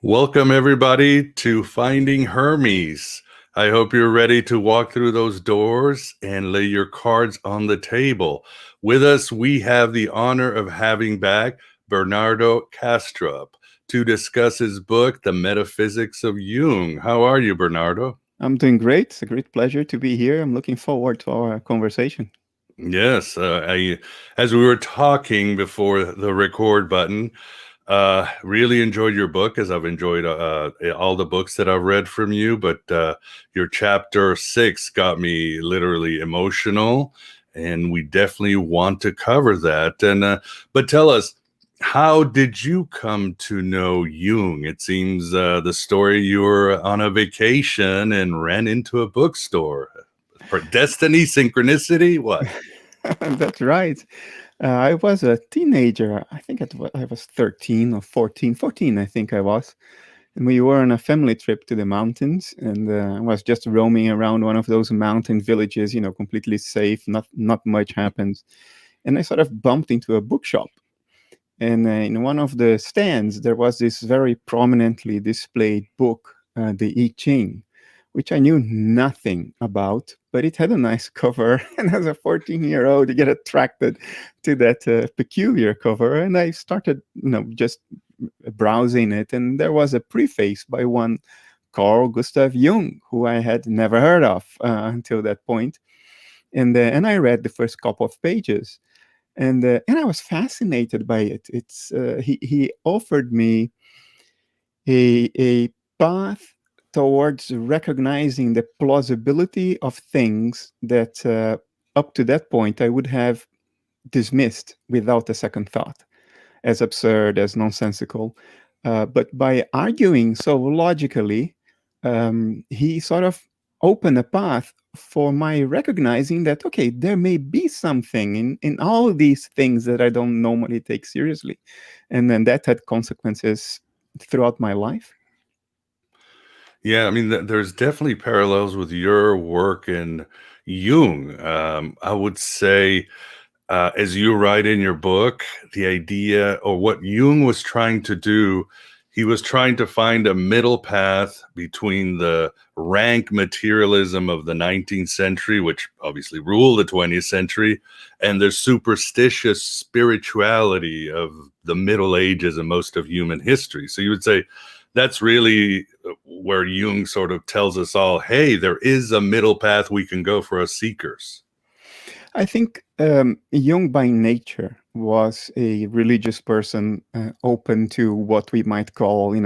Welcome, everybody, to Finding Hermes. I hope you're ready to walk through those doors and lay your cards on the table. With us, we have the honor of having back Bernardo Kastrup to discuss his book, The Metaphysics of Jung. How are you, Bernardo? I'm doing great. It's a great pleasure to be here. I'm looking forward to our conversation. Yes, as we were talking before the record button, really enjoyed your book, as I've enjoyed all the books that I've read from you. But your chapter 6 got me literally emotional, and we definitely want to cover that. But tell us, how did you come to know Jung? It seems the story you were on a vacation and ran into a bookstore. For destiny, synchronicity, what? That's right. I was a teenager. I think I was 13 or 14. 14, I think I was. And we were on a family trip to the mountains, and I was just roaming around one of those mountain villages, completely safe, not much happens. And I sort of bumped into a bookshop. And in one of the stands, there was this very prominently displayed book, the I Ching, which I knew nothing about, but it had a nice cover. And as a 14-year-old, you get attracted to that peculiar cover. And I started, just browsing it. And there was a preface by one Carl Gustav Jung, who I had never heard of until that point. And I read the first couple of pages. And I was fascinated by it. He offered me a path towards recognizing the plausibility of things that up to that point I would have dismissed without a second thought, as absurd, as nonsensical. But by arguing so logically, he sort of opened a path for my recognizing that, okay, there may be something in all these things that I don't normally take seriously. And then that had consequences throughout my life. Yeah, I mean, there's definitely parallels with your work in Jung. I would say, as you write in your book, the idea or what Jung was trying to do, he was trying to find a middle path between the rank materialism of the 19th century, which obviously ruled the 20th century, and the superstitious spirituality of the Middle Ages and most of human history. So you would say that's really where Jung sort of tells us all, hey, there is a middle path we can go for us seekers. I think Jung by nature was a religious person, open to what we might call,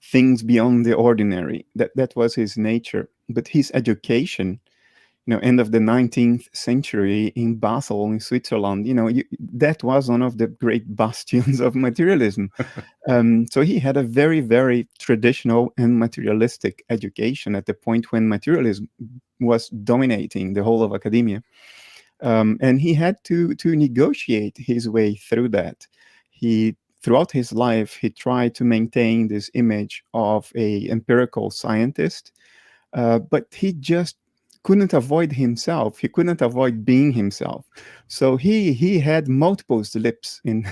things beyond the ordinary. That was his nature. But his education, end of the 19th century in Basel, in Switzerland, that was one of the great bastions of materialism. So he had a very, very traditional and materialistic education at the point when materialism was dominating the whole of academia. And he had to negotiate his way through that. Throughout his life, he tried to maintain this image of a empirical scientist, but he just couldn't avoid himself. He couldn't avoid being himself. So he had multiple slips in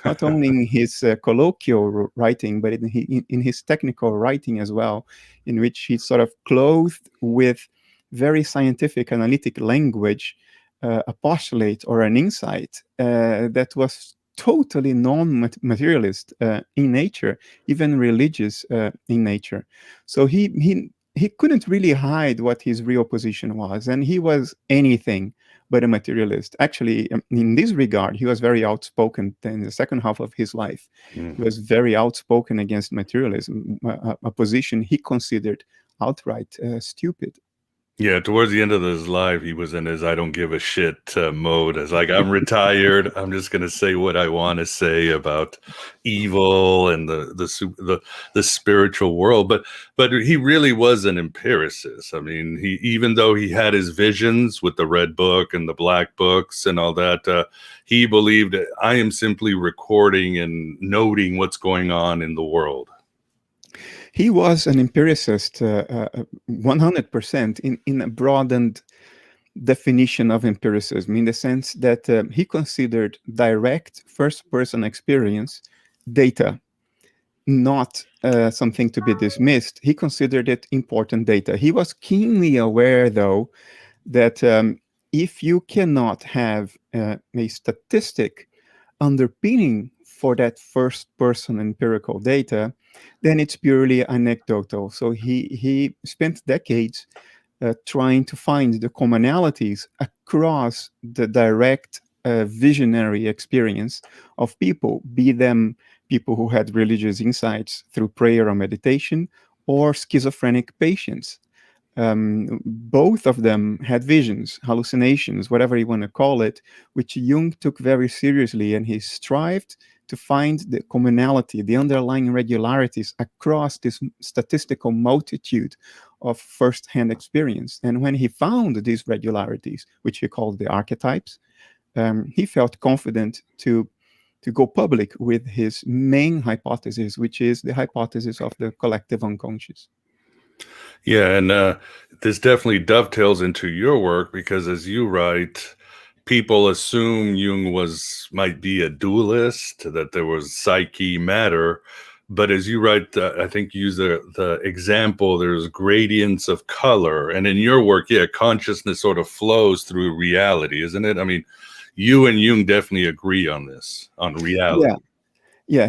not only in his colloquial writing, but in his technical writing as well, in which he sort of clothed with very scientific analytic language a postulate or an insight that was totally non-materialist in nature, even religious in nature. So he couldn't really hide what his real position was, and he was anything but a materialist. Actually, in this regard, he was very outspoken in the second half of his life. He was very outspoken against materialism, a position he considered outright stupid. Yeah, towards the end of his life, he was in his "I don't give a shit" mode. It's like, I'm retired. I'm just going to say what I want to say about evil and the spiritual world. But he really was an empiricist. I mean, he, even though he had his visions with the red book and the black books and all that, he believed that I am simply recording and noting what's going on in the world. He was an empiricist 100% in a broadened definition of empiricism, in the sense that he considered direct first-person experience data. not something to be dismissed. He considered it important data. He was keenly aware, though, that if you cannot have a statistic underpinning for that first person empirical data, then it's purely anecdotal. So he spent decades trying to find the commonalities across the direct visionary experience of people, be them people who had religious insights through prayer or meditation, or schizophrenic patients. Both of them had visions, hallucinations, whatever you want to call it, which Jung took very seriously, and he strived to find the commonality, the underlying regularities across this statistical multitude of first-hand experience. And when he found these regularities, which he called the archetypes, he felt confident to go public with his main hypothesis, which is the hypothesis of the collective unconscious. Yeah, and this definitely dovetails into your work because, as you write, people assume Jung might be a dualist, that there was psyche, matter. But as you write, I think you use the example, there's gradients of color. And in your work, yeah, consciousness sort of flows through reality, isn't it? I mean, you and Jung definitely agree on this, on reality. Yeah.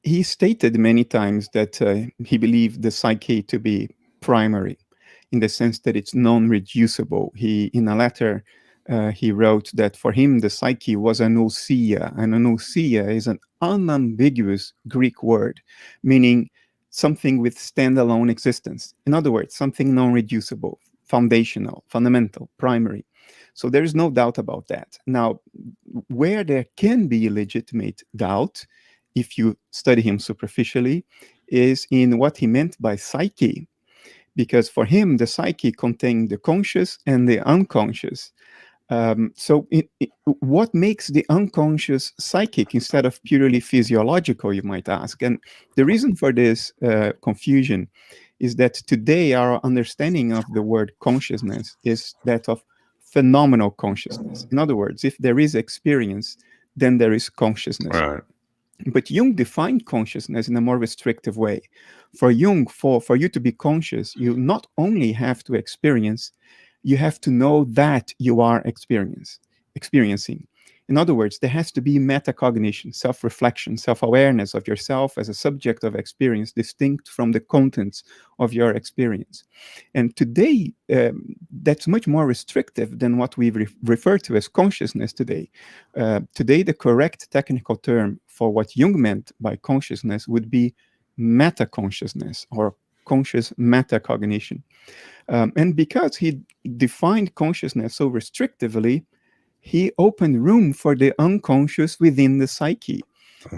He stated many times that he believed the psyche to be primary, in the sense that it's non-reducible. In a letter, he wrote that for him the psyche was an ousia, and an ousia is an unambiguous Greek word, meaning something with standalone existence. In other words, something non-reducible, foundational, fundamental, primary. So there is no doubt about that. Now, where there can be legitimate doubt, if you study him superficially, is in what he meant by psyche. Because for him, the psyche contained the conscious and the unconscious. What makes the unconscious psychic instead of purely physiological, you might ask? And the reason for this confusion is that today our understanding of the word consciousness is that of phenomenal consciousness. In other words, if there is experience, then there is consciousness. Right. But Jung defined consciousness in a more restrictive way. For Jung, for you to be conscious, you not only have to experience, you have to know that you are experiencing. In other words, there has to be metacognition, self-reflection, self-awareness of yourself as a subject of experience, distinct from the contents of your experience. And today, that's much more restrictive than what we refer to as consciousness today. Today, the correct technical term for what Jung meant by consciousness would be metaconsciousness, or conscious metacognition. And because he defined consciousness so restrictively, he opened room for the unconscious within the psyche.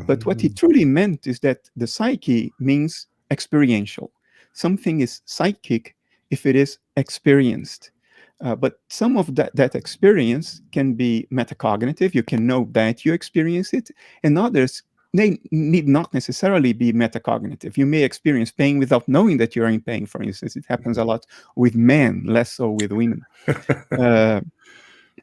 But what he truly meant is that the psyche means experiential. Something is psychic if it is experienced. But some of that experience can be metacognitive. You can know that you experience it. And others, they need not necessarily be metacognitive. You may experience pain without knowing that you're in pain, for instance. It happens a lot with men, less so with women.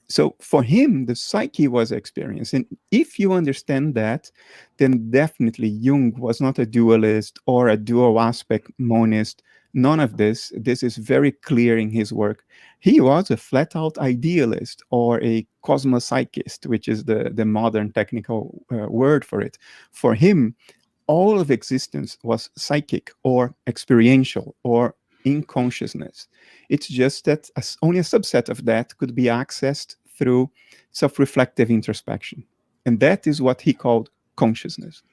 So for him, the psyche was experience. And if you understand that, then definitely Jung was not a dualist or a dual aspect monist. None of this. This is very clear in his work. He was a flat out idealist, or a cosmopsychist, which is the modern technical word for it. For him, all of existence was psychic or experiential or in consciousness. It's just that only a subset of that could be accessed through self-reflective introspection. And that is what he called consciousness.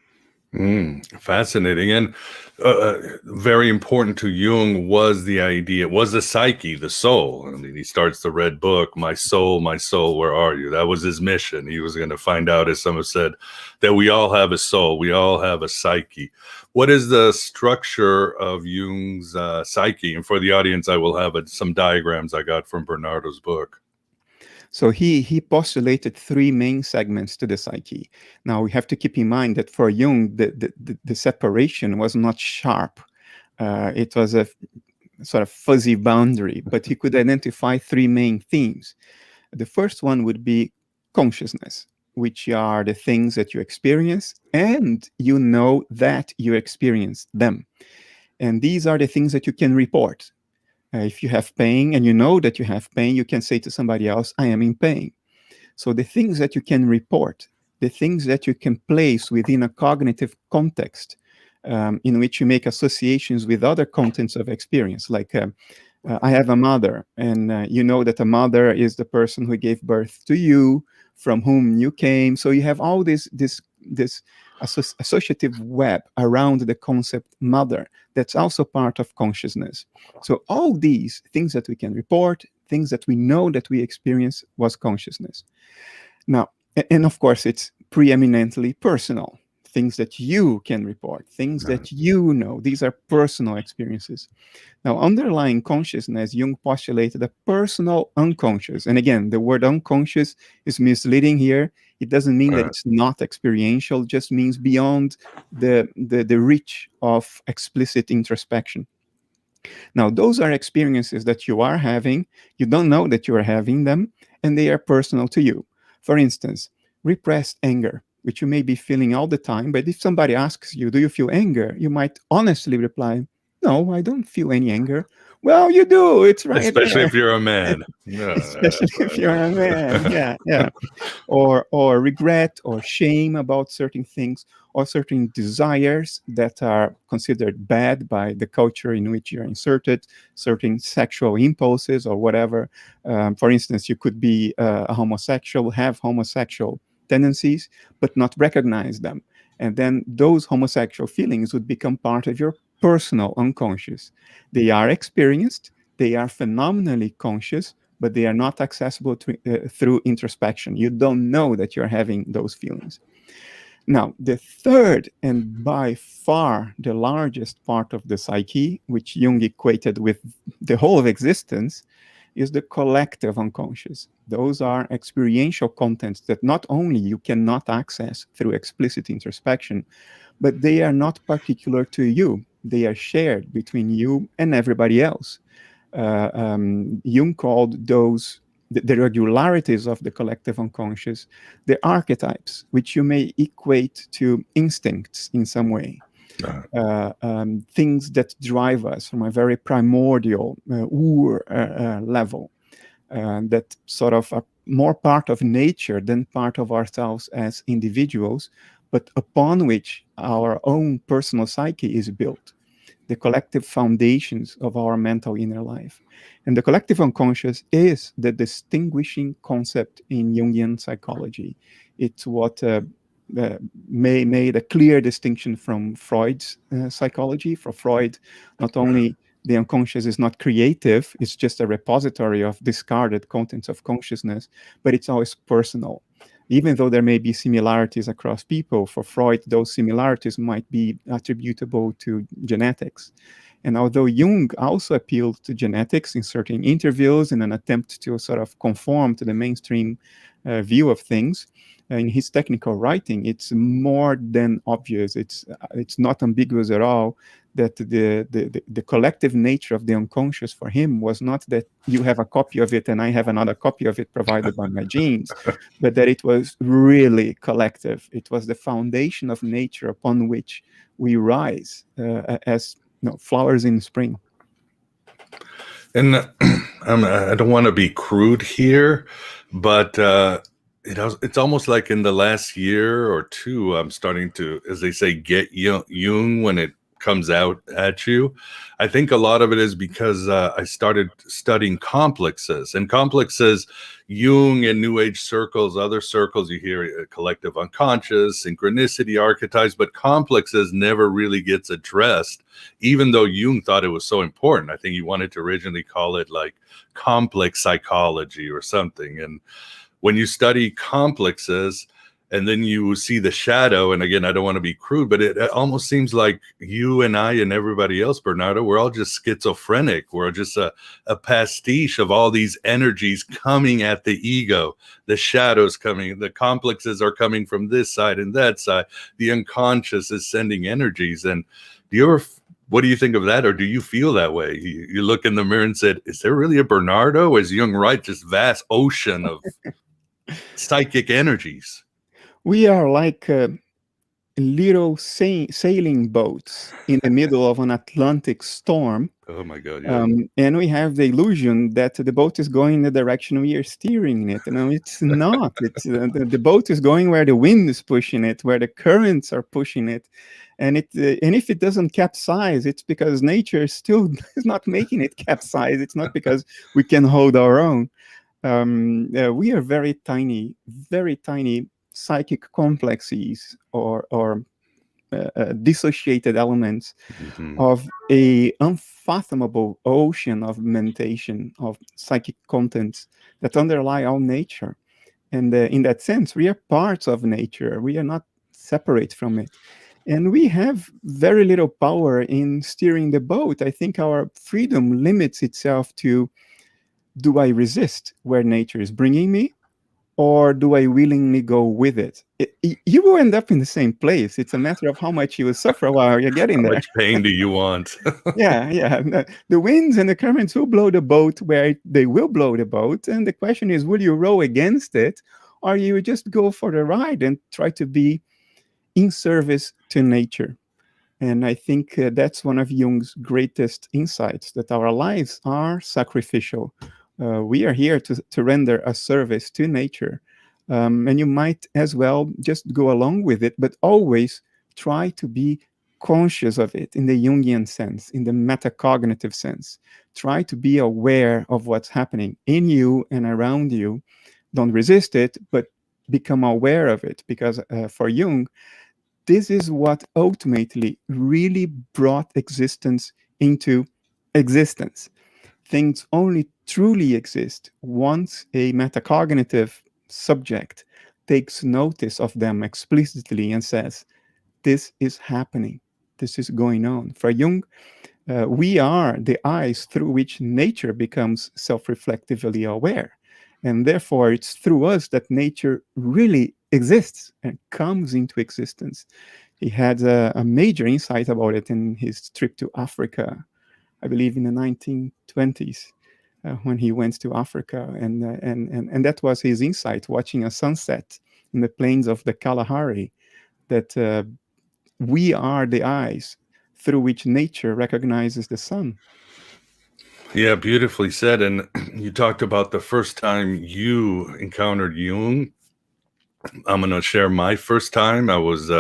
Fascinating. And very important to Jung was the psyche, the soul. I mean, he starts the Red Book, my soul, where are you? That was his mission. He was going to find out, as some have said, that we all have a soul, we all have a psyche. What is the structure of Jung's psyche? And for the audience, I will have some diagrams I got from Bernardo's book. So he postulated three main segments to the psyche. Now we have to keep in mind that for Jung, the separation was not sharp. It was a sort of fuzzy boundary, but he could identify three main themes. The first one would be consciousness. which are the things that you experience, and you know that you experience them. And these are the things that you can report. If you have pain and you know that you have pain, you can say to somebody else, I am in pain. So the things that you can report, the things that you can place within a cognitive context, in which you make associations with other contents of experience, like I have a mother, and you know that a mother is the person who gave birth to you, from whom you came. So you have all this associative web around the concept mother that's also part of consciousness. So all these things that we can report, things that we know that we experience, was consciousness. Now, and of course, it's preeminently personal. Things that you can report, things that you know, these are personal experiences. Now, underlying consciousness, Jung postulated a personal unconscious. And again, the word unconscious is misleading here. It doesn't mean that it's not experiential, it just means beyond the reach of explicit introspection. Now, those are experiences that you are having, you don't know that you are having them, and they are personal to you. For instance, repressed anger, which you may be feeling all the time, but if somebody asks you, do you feel anger? You might honestly reply, no, I don't feel any anger. Well, you do, it's right Especially there. if you're a man. Especially if you're a man, yeah. Or regret or shame about certain things, or certain desires that are considered bad by the culture in which you're inserted, certain sexual impulses or whatever. For instance, you could be a homosexual, have homosexual tendencies, but not recognize them. And then those homosexual feelings would become part of your personal unconscious. They are experienced, they are phenomenally conscious, but they are not accessible through introspection. You don't know that you're having those feelings. Now, the third and by far the largest part of the psyche, which Jung equated with the whole of existence, is the collective unconscious. Those are experiential contents that not only you cannot access through explicit introspection, but they are not particular to you. They are shared between you and everybody else. Jung called those the regularities of the collective unconscious, the archetypes, which you may equate to instincts in some way. Things that drive us from a very primordial level, that sort of are more part of nature than part of ourselves as individuals, but upon which our own personal psyche is built, the collective foundations of our mental inner life. And the collective unconscious is the distinguishing concept in Jungian psychology. It's what made a clear distinction from Freud's psychology. For Freud, not only the unconscious is not creative, it's just a repository of discarded contents of consciousness, but it's always personal. Even though there may be similarities across people, for Freud, those similarities might be attributable to genetics. And although Jung also appealed to genetics in certain interviews in an attempt to sort of conform to the mainstream view of things, in his technical writing, it's more than obvious. It's not ambiguous at all that the collective nature of the unconscious for him was not that you have a copy of it and I have another copy of it provided by my genes, but that it was really collective. It was the foundation of nature upon which we rise as flowers in spring. And I don't want to be crude here, but it's almost like in the last year or two, I'm starting to, as they say, get Jung when it comes out at you. I think a lot of it is because I started studying complexes, and complexes, Jung and New Age circles, other circles, you hear collective unconscious, synchronicity, archetypes, but complexes never really gets addressed, even though Jung thought it was so important. I think he wanted to originally call it like complex psychology or something. And when you study complexes and then you see the shadow, and again, I don't want to be crude, but it almost seems like you and I and everybody else, Bernardo, we're all just schizophrenic. We're just a pastiche of all these energies coming at the ego, the shadows coming, the complexes are coming from this side and that side. The unconscious is sending energies. And what do you think of that? Or do you feel that way? You look in the mirror and said, is there really a Bernardo? Is Jung right? This vast ocean of psychic energies. We are like little sailing boats in the middle of an Atlantic storm. Oh my God, yeah. And we have the illusion that the boat is going in the direction we are steering it. No, it's not. It's the boat is going where the wind is pushing it, where the currents are pushing it, and if it doesn't capsize, it's because nature still is not making it capsize. It's not because we can hold our own. We are very tiny psychic complexes or dissociated elements Hmm. of a unfathomable ocean of mentation of psychic contents that underlie all nature. And in that sense, we are parts of nature. We are not separate from it. And we have very little power in steering the boat. I think our freedom limits itself to, do I resist where nature is bringing me? Or do I willingly go with it? You will end up in the same place. It's a matter of how much you will suffer while you're getting How there. much pain do you want? Yeah, yeah. The winds and the currents will blow the boat where they will blow the boat. And the question is, will you row against it? Or you just go for the ride and try to be in service to nature? And I think that's one of Jung's greatest insights, that our lives are sacrificial. We are here to render a service to nature. And you might as well just go along with it, but always try to be conscious of it in the Jungian sense, in the metacognitive sense. Try to be aware of what's happening in you and around you. Don't resist it, but become aware of it. Because for Jung, this is what ultimately really brought existence into existence. Things only truly exist once a metacognitive subject takes notice of them explicitly and says, this is happening, this is going on. For Jung, we are the eyes through which nature becomes self reflectively aware. And therefore, it's through us that nature really exists and comes into existence. He had a major insight about it in his trip to Africa, I believe in the 1920s, when he went to Africa. And that was his insight, watching a sunset in the plains of the Kalahari, that we are the eyes through which nature recognizes the sun. Yeah, beautifully said. And you talked about the first time you encountered Jung. I'm going to share my first time. I was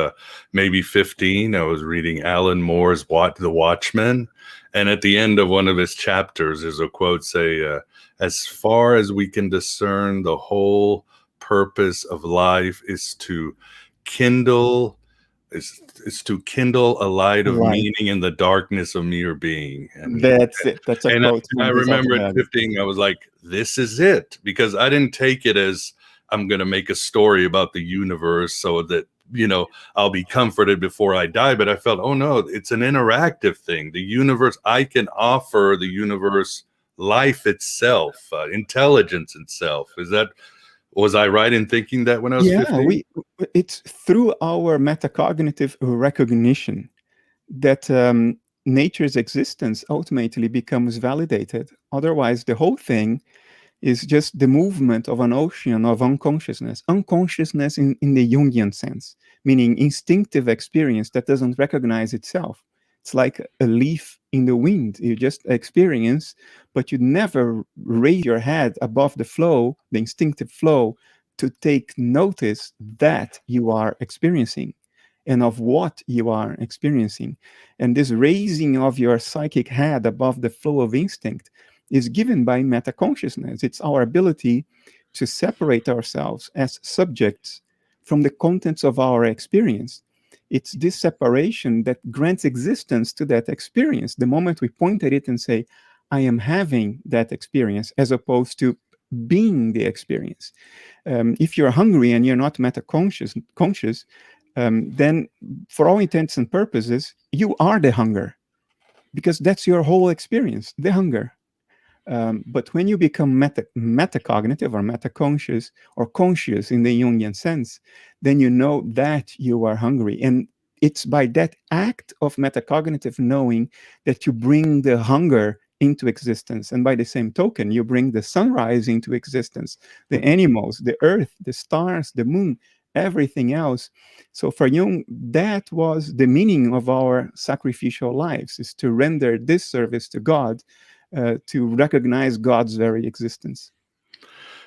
maybe 15. I was reading Alan Moore's The Watchmen. And at the end of one of his chapters, there's a quote say, as far as we can discern, the whole purpose of life is to kindle is to kindle a light of Right. meaning in the darkness of mere being. That's it. That's a And quote I from his remember at autobiography. 15, I was like, this is it. Because I didn't take it as I'm going to make a story about the universe so that, I'll be comforted before I die. But I felt, oh no, it's an interactive thing. The universe, I can offer the universe life itself, intelligence itself. Was I right in thinking that when I was Yeah, 15? it's through our metacognitive recognition that nature's existence ultimately becomes validated. Otherwise, the whole thing is just the movement of an ocean of unconsciousness. Unconsciousness in the Jungian sense, meaning instinctive experience that doesn't recognize itself. It's like a leaf in the wind. You just experience, but you never raise your head above the flow, the instinctive flow, to take notice that you are experiencing and of what you are experiencing. And this raising of your psychic head above the flow of instinct is given by metaconsciousness. It's our ability to separate ourselves as subjects from the contents of our experience. It's this separation that grants existence to that experience. The moment we point at it and say, I am having that experience, as opposed to being the experience. If you're hungry and you're not conscious, then for all intents and purposes, you are the hunger, because that's your whole experience, the hunger. But when you become metacognitive or metaconscious or conscious in the Jungian sense, then you know that you are hungry. And it's by that act of metacognitive knowing that you bring the hunger into existence. And by the same token, you bring the sunrise into existence, the animals, the earth, the stars, the moon. everything else. So for Jung, that was the meaning of our sacrificial lives, is to render this service to God, to recognize God's very existence.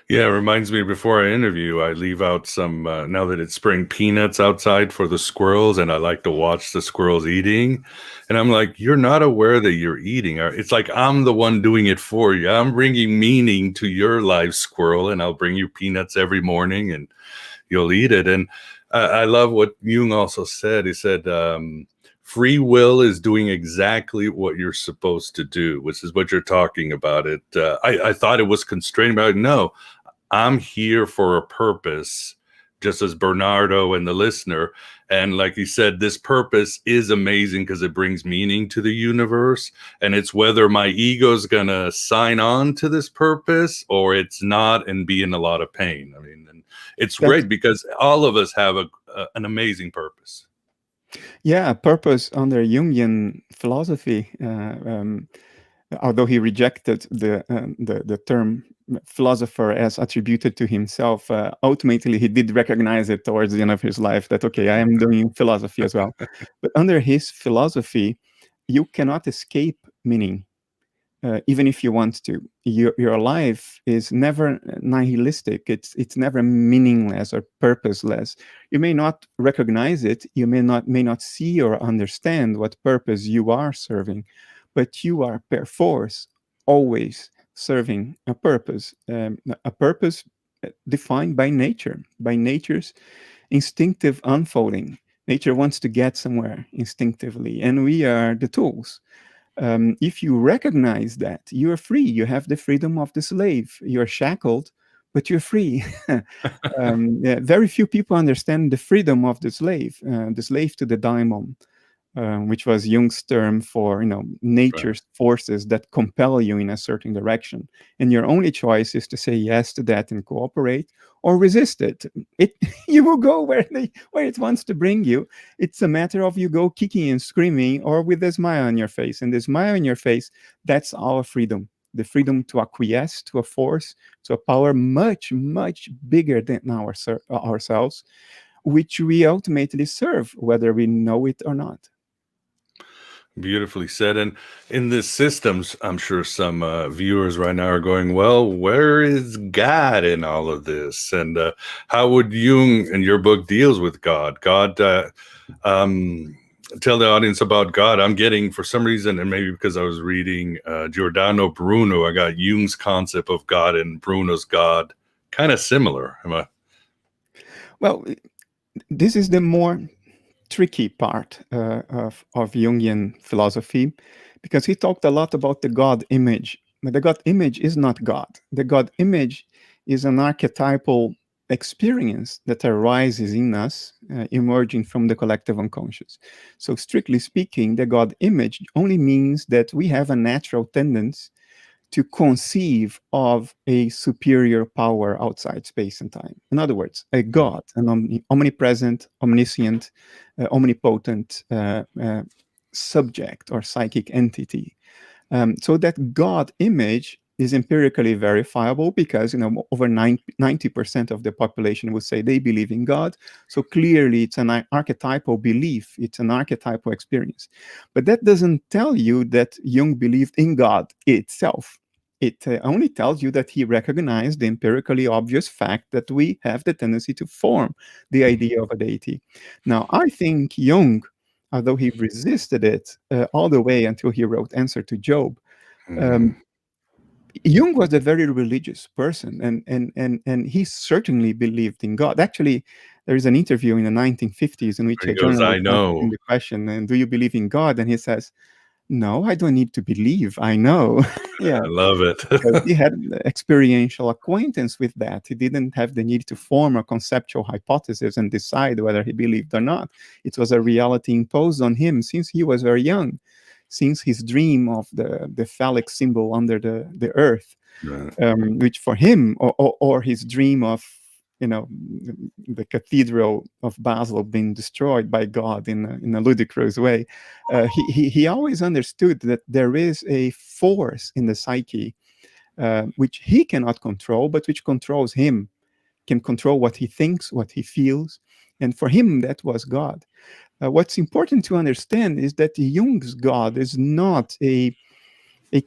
Yeah, it reminds me before I interview, I leave out some, now that it's spring, peanuts outside for the squirrels, and I like to watch the squirrels eating. And I'm like, you're not aware that you're eating. It's like I'm the one doing it for you. I'm bringing meaning to your life, squirrel, and I'll bring you peanuts every morning and you'll eat it. And I love what Jung also said. He said, free will is doing exactly what you're supposed to do, which is what you're talking about. I thought it was constrained, but no, I'm here for a purpose, just as Bernardo and the listener. And like he said, this purpose is amazing because it brings meaning to the universe. And it's whether my ego's going to sign on to this purpose or it's not and be in a lot of pain. I mean, and it's great because all of us have an amazing purpose. Yeah, purpose under Jungian philosophy, although he rejected the term philosopher as attributed to himself, ultimately he did recognize it towards the end of his life that, okay, I am doing philosophy as well. But under his philosophy, you cannot escape meaning, even if you want to. Your life is never nihilistic. It's never meaningless or purposeless. You may not recognize it. You may not see or understand what purpose you are serving, but you are per force always serving a purpose defined by nature, by nature's instinctive unfolding. Nature wants to get somewhere instinctively, and we are the tools. If you recognize that, you are free. You have the freedom of the slave. You're shackled, but you're free. Yeah, very few people understand the freedom of the slave to the daimon, which was Jung's term for, nature's forces that compel you in a certain direction. And your only choice is to say yes to that and cooperate, or resist it. You will go where it wants to bring you. It's a matter of you go kicking and screaming, or with a smile on your face. And the smile on your face, that's our freedom. The freedom to acquiesce to a force, to a power much, much bigger than ourselves, which we ultimately serve, whether we know it or not. Beautifully said. And in this systems, I'm sure some viewers right now are going, well, where is God in all of this? And how would Jung, in your book, deals with God? Tell the audience about God. I'm getting, for some reason, and maybe because I was reading Giordano Bruno, I got Jung's concept of God and Bruno's God kind of similar. Well, this is the more tricky part of Jungian philosophy, because he talked a lot about the God image. But the God image is not God. The God image is an archetypal experience that arises in us, emerging from the collective unconscious. So strictly speaking, the God image only means that we have a natural tendency to conceive of a superior power outside space and time. In other words, a God, an omnipresent, omniscient, omnipotent subject or psychic entity. So that God image is empirically verifiable because over 90% of the population would say they believe in God. So clearly it's an archetypal belief, it's an archetypal experience. But that doesn't tell you that Jung believed in God itself. It only tells you that he recognized the empirically obvious fact that we have the tendency to form the idea of a deity. Now, I think Jung, although he resisted it all the way until he wrote Answer to Job, Jung was a very religious person, and he certainly believed in God. Actually, there is an interview in the 1950s in which a journalist asked him the question, and do you believe in God? And he says, no, I don't need to believe. I know. Yeah, I love it. because he had experiential acquaintance with that. He didn't have the need to form a conceptual hypothesis and decide whether he believed or not. It was a reality imposed on him since he was very young, since his dream of the phallic symbol under the earth, which for him, or his dream of the cathedral of Basel being destroyed by God in a ludicrous way. He always understood that there is a force in the psyche which he cannot control, but which controls him. can control what he thinks, what he feels. And for him, that was God. What's important to understand is that Jung's God is not a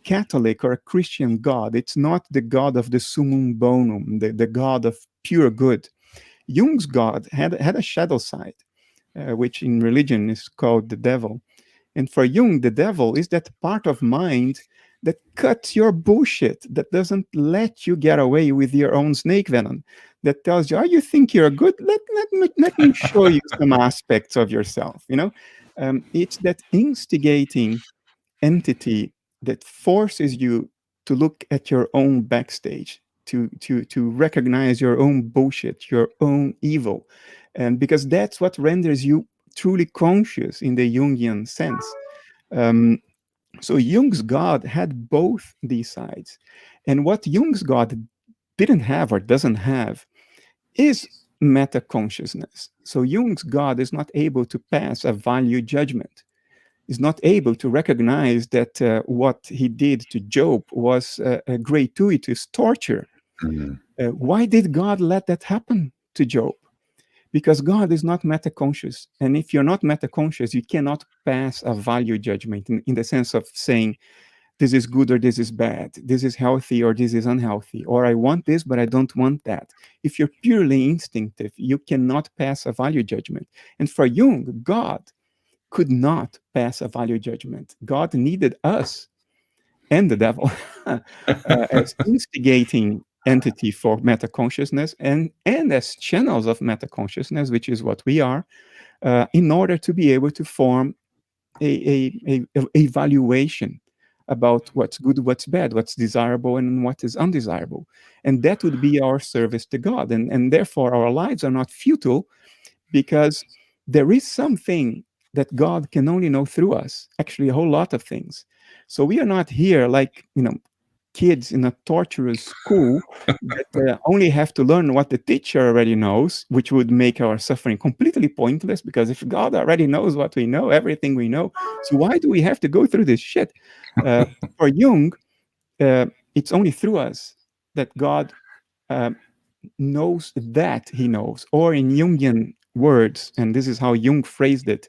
Catholic or a Christian God. It's not the God of the summum bonum, the God of pure good. Jung's God had a shadow side, which in religion is called the devil. And for Jung, the devil is that part of mind that cuts your bullshit, that doesn't let you get away with your own snake venom, that tells you, oh, you think you're good? Let me show you some aspects of yourself. It's that instigating entity that forces you to look at your own backstage, to recognize your own bullshit, your own evil. And because that's what renders you truly conscious in the Jungian sense. Um, so Jung's God had both these sides. And what Jung's God didn't have or doesn't have is meta consciousness. So Jung's God is not able to pass a value judgment, is not able to recognize that what he did to Job was a gratuitous torture. Why did God let that happen to Job? Because God is not meta-conscious. And if you're not meta-conscious, you cannot pass a value judgment in the sense of saying, this is good or this is bad, this is healthy or this is unhealthy, or I want this, but I don't want that. If you're purely instinctive, you cannot pass a value judgment. And for Jung, God could not pass a value judgment. God needed us and the devil as instigating entity for meta-consciousness and as channels of meta-consciousness, which is what we are, in order to be able to form a evaluation about what's good, what's bad, what's desirable, and what is undesirable. And that would be our service to God. And therefore, our lives are not futile, because there is something that God can only know through us, actually a whole lot of things. So we are not here like, kids in a torturous school that only have to learn what the teacher already knows, which would make our suffering completely pointless, because if God already knows what we know, everything we know, so why do we have to go through this shit? For Jung, it's only through us that God knows that he knows. Or in Jungian words, and this is how Jung phrased it,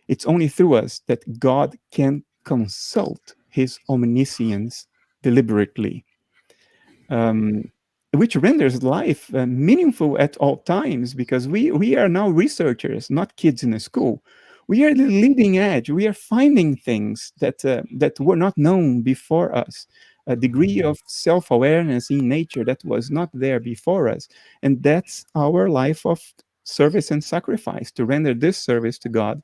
it's only through us that God can consult his omniscience deliberately, which renders life meaningful at all times, because we are now researchers, not kids in a school. We are the leading edge. We are finding things that were not known before us, a degree of self-awareness in nature that was not there before us. And that's our life of service and sacrifice, to render this service to God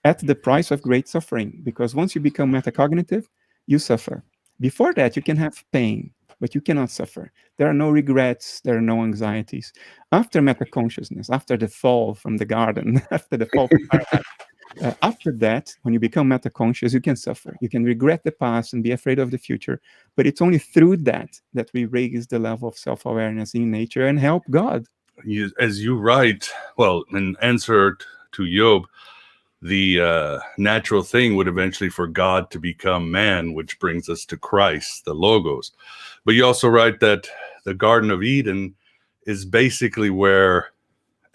at the price of great suffering. Because once you become metacognitive, you suffer. Before that, you can have pain, but you cannot suffer. There are no regrets, there are no anxieties. After metaconsciousness, after the fall from the garden, after the fall from paradise, after that, when you become metaconscious, you can suffer. You can regret the past and be afraid of the future. But it's only through that we raise the level of self-awareness in nature and help God. As you write, well, in answer to Job, the natural thing would eventually for God to become man, which brings us to Christ, the Logos. But you also write that the Garden of Eden is basically where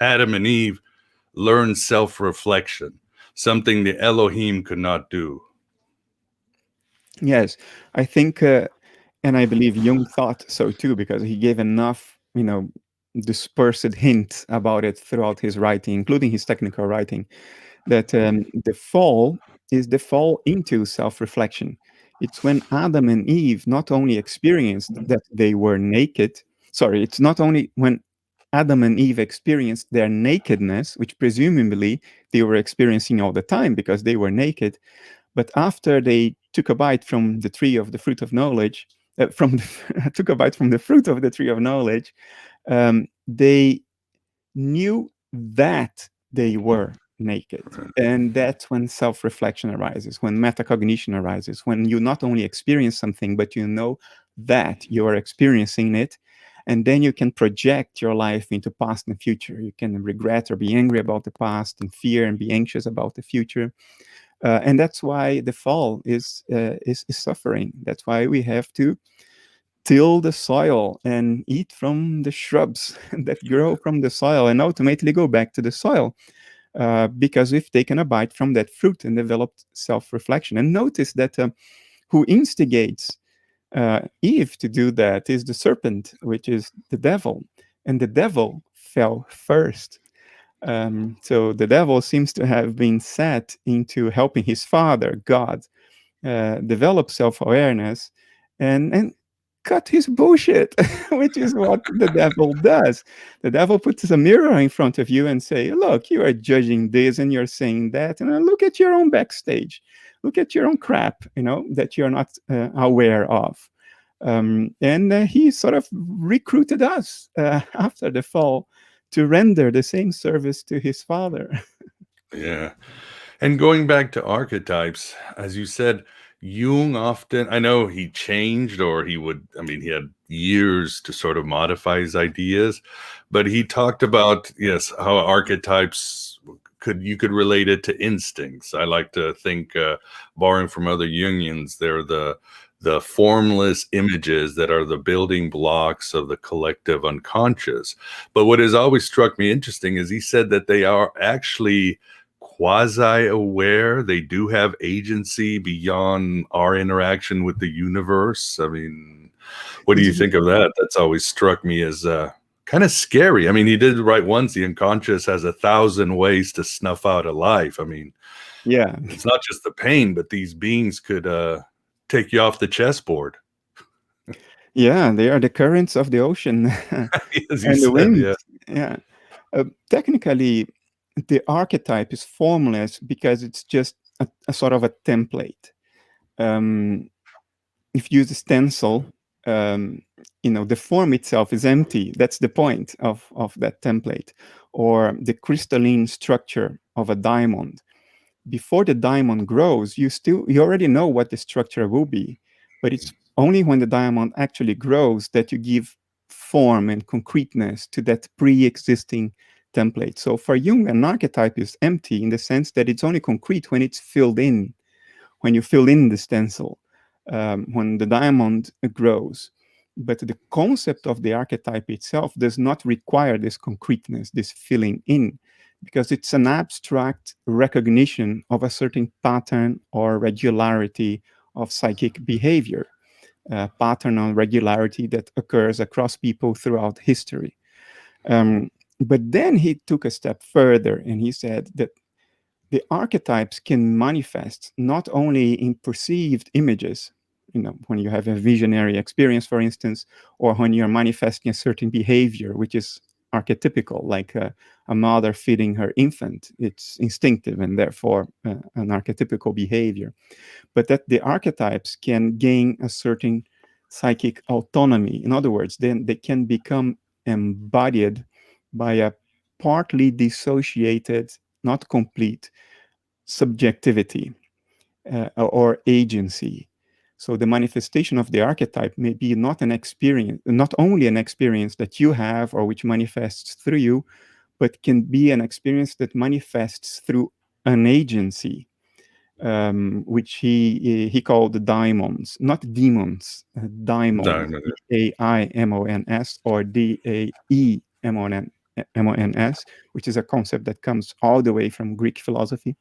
Adam and Eve learned self-reflection, something the Elohim could not do. Yes, I think, and I believe Jung thought so too, because he gave enough, dispersed hint about it throughout his writing, including his technical writing, that the fall is the fall into self-reflection. It's when Adam and Eve not only experienced that they were naked, it's not only when Adam and Eve experienced their nakedness, which presumably they were experiencing all the time because they were naked, but after they took a bite from the tree of the fruit of knowledge, took a bite from the fruit of the tree of knowledge, they knew that they were naked. And that's when self-reflection arises, when metacognition arises, when you not only experience something, but you know that you are experiencing it. And then you can project your life into past and future. You can regret or be angry about the past, and fear and be anxious about the future. And that's why the fall is suffering. That's why we have to till the soil and eat from the shrubs that grow from the soil and ultimately go back to the soil, because we've taken a bite from that fruit and developed self-reflection. And notice that who instigates Eve to do that is the serpent, which is the devil. And the devil fell first. So the devil seems to have been set into helping his father, God, develop self-awareness and cut his bullshit, which is what the devil does. The devil puts a mirror in front of you and say, look, you are judging this and you're saying that, and look at your own backstage. Look at your own crap, that you're not aware of. And he sort of recruited us after the fall to render the same service to his father. Yeah. And going back to archetypes, as you said, Jung often, I know he changed, or he had years to sort of modify his ideas, but he talked about, yes, how archetypes you could relate it to instincts. I like to think, borrowing from other Jungians, they're the formless images that are the building blocks of the collective unconscious. But what has always struck me interesting is he said that they are actually quasi-aware. They do have agency beyond our interaction with the universe. I mean, what do you think of that? That's always struck me as kind of scary. I mean, he did write once, the unconscious has 1,000 ways to snuff out a life. I mean, yeah, it's not just the pain, but these beings could take you off the chessboard. Yeah, they are the currents of the ocean As you and the said, wind. yeah. Yeah. Technically, the archetype is formless because it's just a sort of a template. If you use a stencil, the form itself is empty. That's the point of that template. Or the crystalline structure of a diamond. Before the diamond grows, you already know what the structure will be, but it's only when the diamond actually grows that you give form and concreteness to that pre-existing template. So for Jung, an archetype is empty in the sense that it's only concrete when it's filled in, when you fill in the stencil, when the diamond grows. But the concept of the archetype itself does not require this concreteness, this filling in, because it's an abstract recognition of a certain pattern or regularity of psychic behavior, pattern or regularity that occurs across people throughout history. But then he took a step further and he said that the archetypes can manifest not only in perceived images, when you have a visionary experience, for instance, or when you're manifesting a certain behavior, which is archetypical, like a mother feeding her infant. It's instinctive and therefore an archetypical behavior. But that the archetypes can gain a certain psychic autonomy. In other words, then they can become embodied by a partly dissociated, not complete, subjectivity or agency. So the manifestation of the archetype may be not only an experience that you have or which manifests through you, but can be an experience that manifests through an agency, which he called the daimons, not demons, daimons, Daimons, or Daemons, which is a concept that comes all the way from Greek philosophy.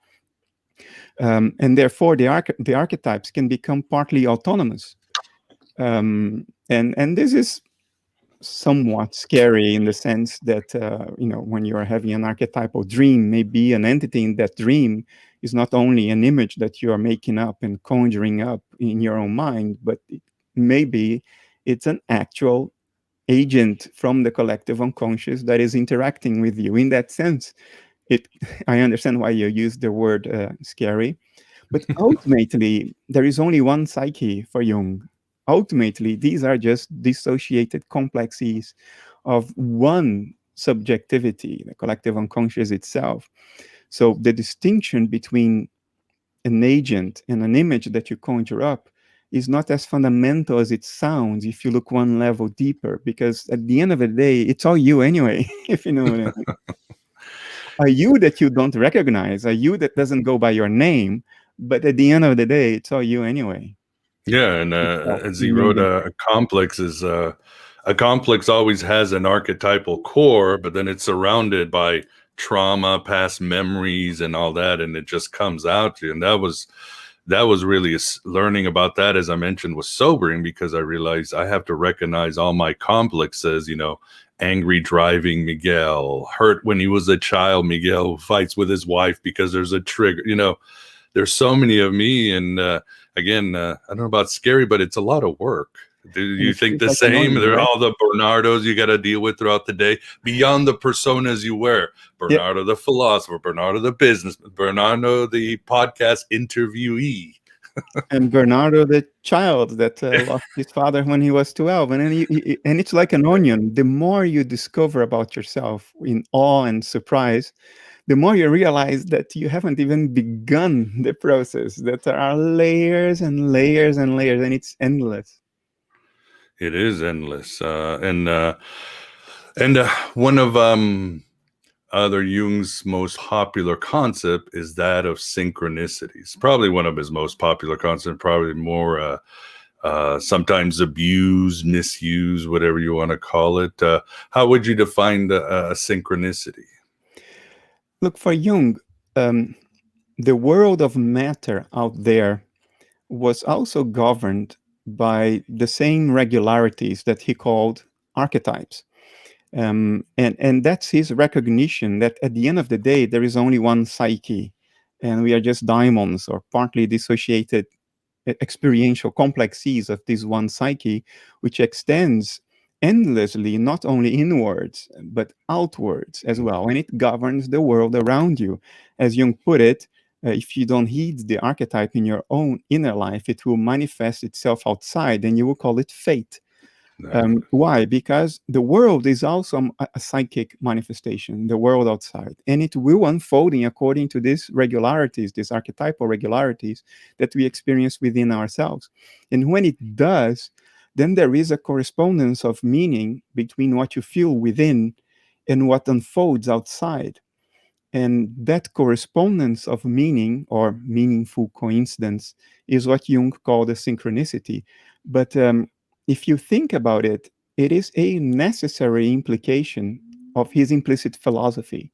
And therefore, the archetypes can become partly autonomous. And this is somewhat scary in the sense that, when you're having an archetypal dream, maybe an entity in that dream is not only an image that you are making up and conjuring up in your own mind, but maybe it's an actual agent from the collective unconscious that is interacting with you. In that sense, I understand why you use the word scary, but ultimately there is only one psyche for Jung. Ultimately, these are just dissociated complexes of one subjectivity, the collective unconscious itself. So the distinction between an agent and an image that you conjure up is not as fundamental as it sounds if you look one level deeper, because at the end of the day, it's all you anyway, if you know what I mean. A you that you don't recognize, a you that doesn't go by your name, but at the end of the day, it's all you anyway. Yeah, and itself, as the he wrote, Jungian. a complex always has an archetypal core, but then it's surrounded by trauma, past memories, and all that, and it just comes out to you. And that was really learning about that, as I mentioned, was sobering, because I realized I have to recognize all my complexes. Angry driving Miguel, hurt when he was a child Miguel, who fights with his wife because there's a trigger. There's so many of me, and again, I don't know about scary, but it's a lot of work. Do And you it think feels the like an same? onion, There are right? all the Bernardos you got to deal with throughout the day, beyond the personas you wear. Yeah. Bernardo the philosopher, Bernardo the businessman, Bernardo the podcast interviewee. And Bernardo, the child that lost his father when he was 12. And then and it's like an onion. The more you discover about yourself in awe and surprise, the more you realize that you haven't even begun the process, that there are layers and layers and layers, and it's endless. It is endless, and one of other Jung's most popular concept is that of synchronicities. Probably one of his most popular concepts. Probably more sometimes abused, misused, whatever you want to call it. How would you define a synchronicity? Look, for Jung, the world of matter out there was also governed by the same regularities that he called archetypes. And that's his recognition that at the end of the day, there is only one psyche, and we are just diamonds or partly dissociated experiential complexes of this one psyche, which extends endlessly, not only inwards, but outwards as well. And it governs the world around you. As Jung put it, if you don't heed the archetype in your own inner life, it will manifest itself outside, and you will call it fate. Exactly. Why? Because the world is also a psychic manifestation, the world outside, and it will unfolding according to these regularities, these archetypal regularities that we experience within ourselves. And when it does, then there is a correspondence of meaning between what you feel within and what unfolds outside. And that correspondence of meaning or meaningful coincidence is what Jung called a synchronicity. But if you think about it, it is a necessary implication of his implicit philosophy.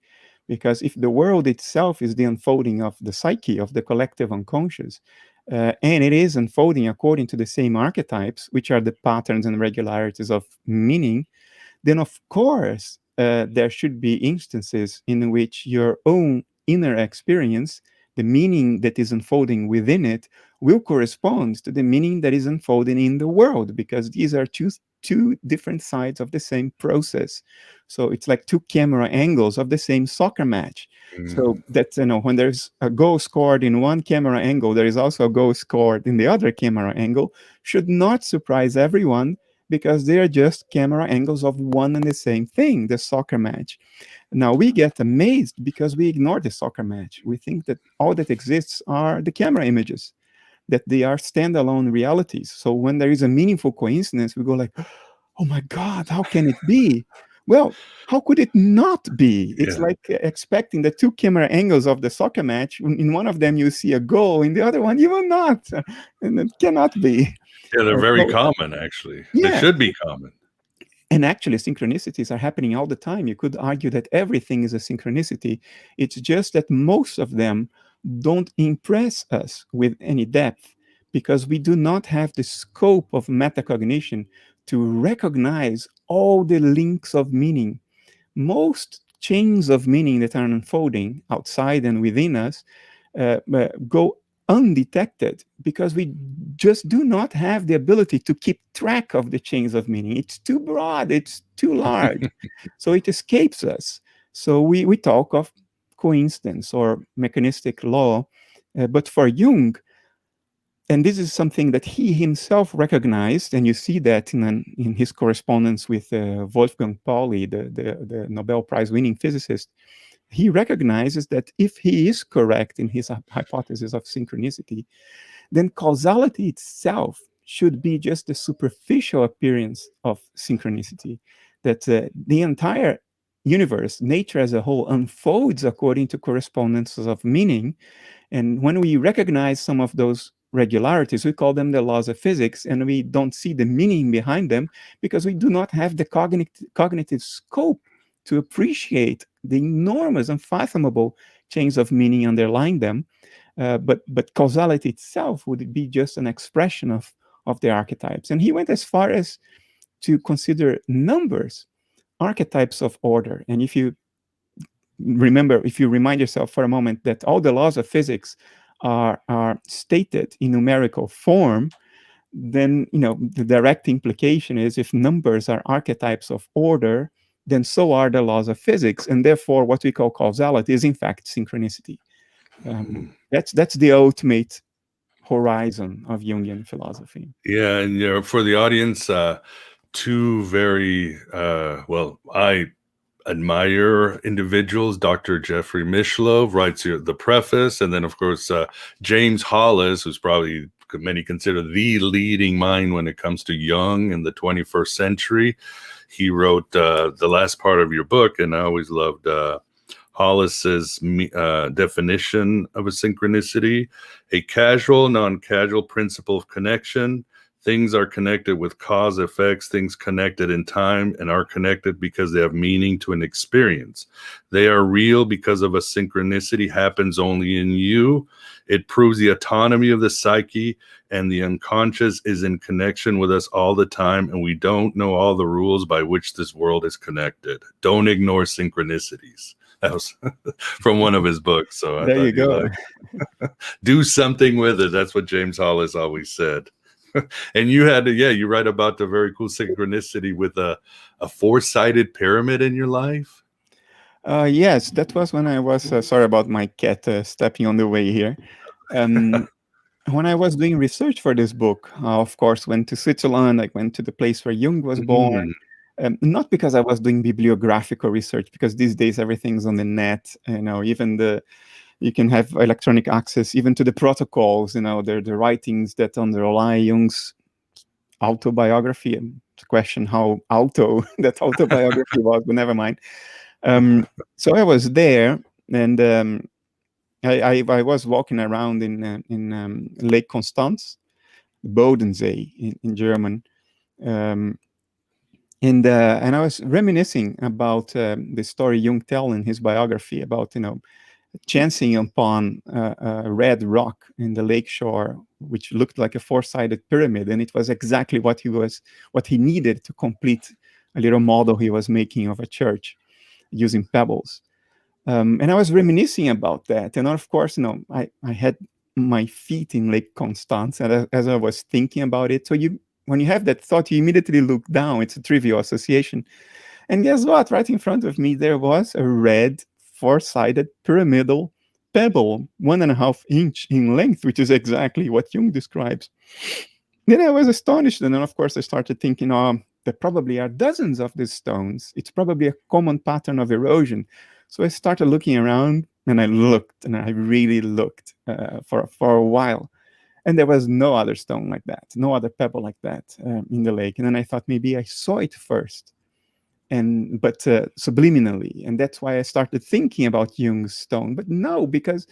Because if the world itself is the unfolding of the psyche, of the collective unconscious, and it is unfolding according to the same archetypes, which are the patterns and regularities of meaning, then of course there should be instances in which your own inner experience, the meaning that is unfolding within it, will correspond to the meaning that is unfolding in the world, because these are two different sides of the same process. So it's like two camera angles of the same soccer match. Mm. So that, when there's a goal scored in one camera angle, there is also a goal scored in the other camera angle, should not surprise everyone, because they are just camera angles of one and the same thing, the soccer match. Now we get amazed because we ignore the soccer match. We think that all that exists are the camera images, that they are standalone realities. So when there is a meaningful coincidence, we go like, oh my God, how can it be? Well, how could it not be? It's Yeah. like expecting the two camera angles of the soccer match. In one of them, you see a goal, in the other one, you will not. And it cannot be. Yeah, they're very So, common, actually. They yeah. should be common. And actually, synchronicities are happening all the time. You could argue that everything is a synchronicity. It's just that most of them don't impress us with any depth, because we do not have the scope of metacognition to recognize all the links of meaning. Most chains of meaning that are unfolding outside and within us go undetected, because we just do not have the ability to keep track of the chains of meaning. It's too broad, it's too large, so it escapes us. So we talk of coincidence or mechanistic law, but for Jung, and this is something that he himself recognized, and you see that in his correspondence with Wolfgang Pauli, the Nobel Prize winning physicist. He recognizes that if he is correct in his hypothesis of synchronicity, then causality itself should be just the superficial appearance of synchronicity, that the entire universe, nature as a whole, unfolds according to correspondences of meaning. And when we recognize some of those regularities, we call them the laws of physics, and we don't see the meaning behind them because we do not have the cognitive scope to appreciate the enormous, unfathomable chains of meaning underlying them. But causality itself would be just an expression of the archetypes. And he went as far as to consider numbers archetypes of order. And if you remind yourself for a moment that all the laws of physics are stated in numerical form, then the direct implication is if numbers are archetypes of order, then so are the laws of physics, and therefore what we call causality is in fact synchronicity. That's the ultimate horizon of Jungian philosophy. Yeah, and for the audience, two very I admire individuals. Dr. Jeffrey Mishlove writes here the preface, and then of course James Hollis, who's probably many consider the leading mind when it comes to Jung in the 21st century. He wrote the last part of your book, and I always loved Hollis's definition of a synchronicity: a casual, non-casual principle of connection. Things are connected with cause effects, things connected in time and are connected because they have meaning to an experience. They are real because of a synchronicity happens only in you. It proves the autonomy of the psyche, and the unconscious is in connection with us all the time, and we don't know all the rules by which this world is connected. Don't ignore synchronicities. That was from one of his books. So I there thought you go. Do something with it. That's what James Hollis always said. And you had you write about the very cool synchronicity with a four-sided pyramid in your life. Yes, that was when I was sorry about my cat stepping on the way here. When I was doing research for this book, of course, went to Switzerland. I went to the place where Jung was born. Not because I was doing bibliographical research, because these days everything's on the net. Even you can have electronic access even to the protocols. The writings that underlie Jung's autobiography. To question how that autobiography was, but never mind. So I was there, and I was walking around in Lake Constance, Bodensee in German. And I was reminiscing about the story Jung tells in his biography about chancing upon a red rock in the lake shore, which looked like a four-sided pyramid, and it was exactly what he needed to complete a little model he was making of a church using pebbles. And I was reminiscing about that, and of course, I had my feet in Lake Constance as I was thinking about it. So when you have that thought, you immediately look down. It's a trivial association. And guess what? Right in front of me, there was a red four-sided pyramidal pebble, 1.5 inch in length, which is exactly what Jung describes. Then I was astonished. And then, of course, I started thinking, there probably are dozens of these stones. It's probably a common pattern of erosion. So I started looking around, and I looked, and I really looked for a while. And there was no other stone like that, no other pebble like that in the lake. And then I thought maybe I saw it first, but subliminally. And that's why I started thinking about Jung's stone. But no, because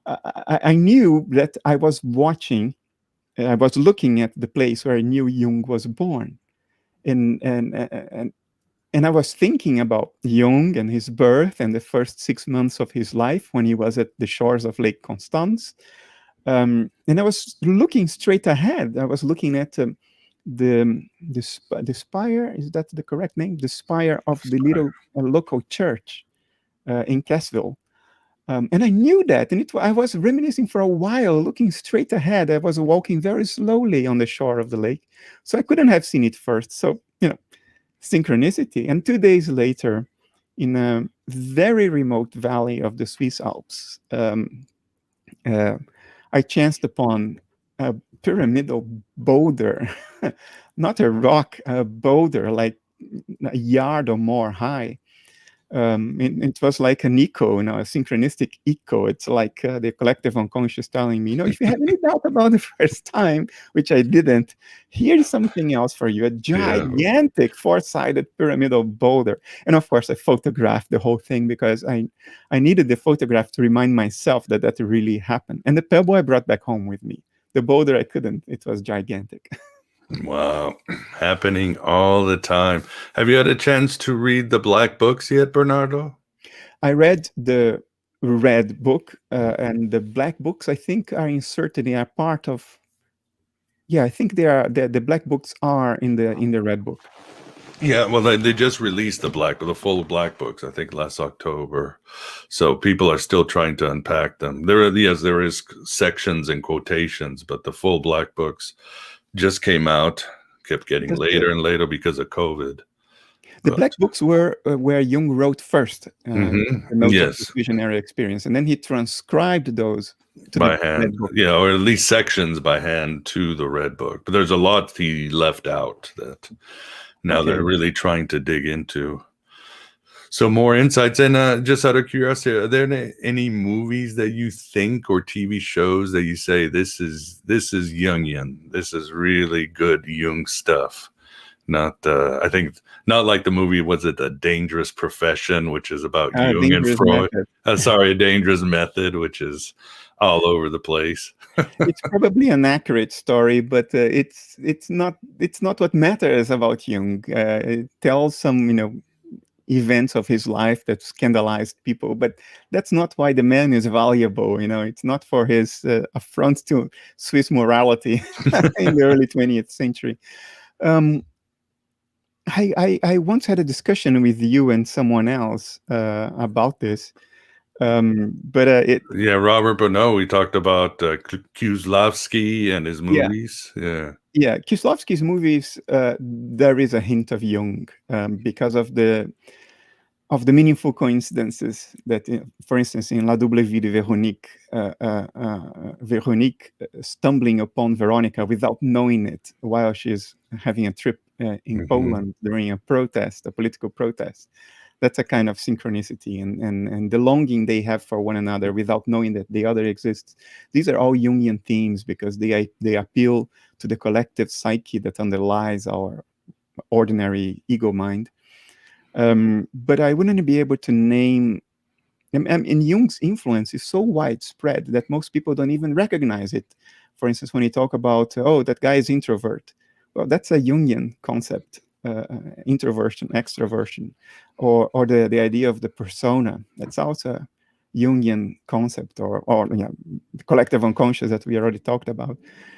I knew that I was looking at the place where I knew Jung was born. And I was thinking about Jung and his birth and the first 6 months of his life when he was at the shores of Lake Constance. And I was looking straight ahead. I was looking at the spire. Is that the correct name? The spire of the little local church in Cassville. And I knew that. And I was reminiscing for a while, looking straight ahead. I was walking very slowly on the shore of the lake. So I couldn't have seen it first. So, synchronicity. And 2 days later, in a very remote valley of the Swiss Alps, I chanced upon a pyramidal boulder, not a rock, a boulder like a yard or more high. It was like an echo, a synchronistic echo. It's like the collective unconscious telling me, if you have any doubt about the first time, which I didn't, here's something else for you, a gigantic four-sided pyramidal boulder. And of course, I photographed the whole thing because I needed the photograph to remind myself that really happened. And the pebble I brought back home with me. the boulder I couldn't. It was gigantic. Wow. Happening all the time. Have you had a chance to read the black books yet, Bernardo? I read the red book, and the black books, I think, are inserted. They are part of. Yeah, I think they are. The black books are in the red book. Yeah, well, they just released the full black books, I think, last October. So people are still trying to unpack them. Yes, there is sections and quotations, but the full black books just came out, kept getting Because later and later because of COVID. the But black books were where Jung wrote first, the notes of his yes, visionary experience, and then he transcribed those to the by hand, red book. yeah, or at least sections by hand to the red book. But there's a lot he left out that now Okay. they're really trying to dig into. So more insights. And just out of curiosity, are there any movies that you think or TV shows that you say this is Jungian? This is really good Jung stuff. Not I think not like the movie, was it A Dangerous Profession, which is about Jung and Dangerous Freud. Method. Sorry, A Dangerous Method, which is all over the place. It's probably an accurate story, but it's not what matters about Jung. It tells some events of his life that scandalized people, but that's not why the man is valuable. It's not for his affront to Swiss morality in the early 20th century. I once had a discussion with you and someone else about this. Yeah, Robert Bonneau, we talked about Kuslavsky and his movies. Yeah, Kieslowski's movies, there is a hint of Jung because of the meaningful coincidences that, for instance, in La Double Vie de Véronique, Véronique stumbling upon Veronica without knowing it while she's having a trip in Poland during a political protest. That's a kind of synchronicity and the longing they have for one another without knowing that the other exists. These are all Jungian themes because they appeal to the collective psyche that underlies our ordinary ego mind. But I wouldn't be able to name. And Jung's influence is so widespread that most people don't even recognize it. For instance, when you talk about, that guy is introvert, well, that's a Jungian concept. Introversion, extroversion, or the idea of the persona. That's also a Jungian concept, or the collective unconscious that we already talked about.